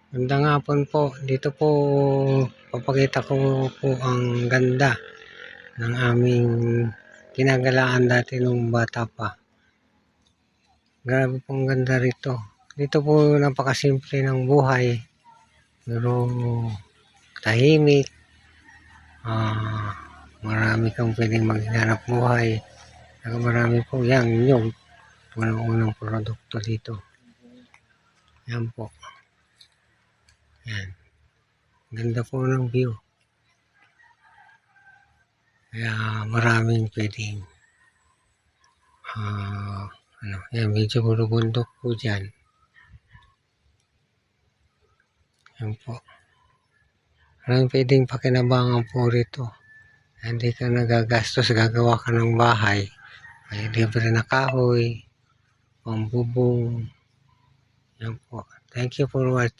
Magandang hapon po. Dito po papakita ko po ang ganda ng aming kinagalaan dati nung bata pa. Grabe pong ganda rito. Dito po napakasimple ng buhay. Pero tahimik. Marami kang pwedeng maghanap buhay. Marami po yan yung unang produkto dito. Yan po. Yan. Ganda po ng view. Kaya maraming pwedeng yan, medyo bundok po dyan. Yan po. Maraming pwedeng pakinabangan po rito. Hindi ka nagagastos, gagawa ka ng bahay. May libre na kahoy, pambubong. Yan po. Thank you for watching.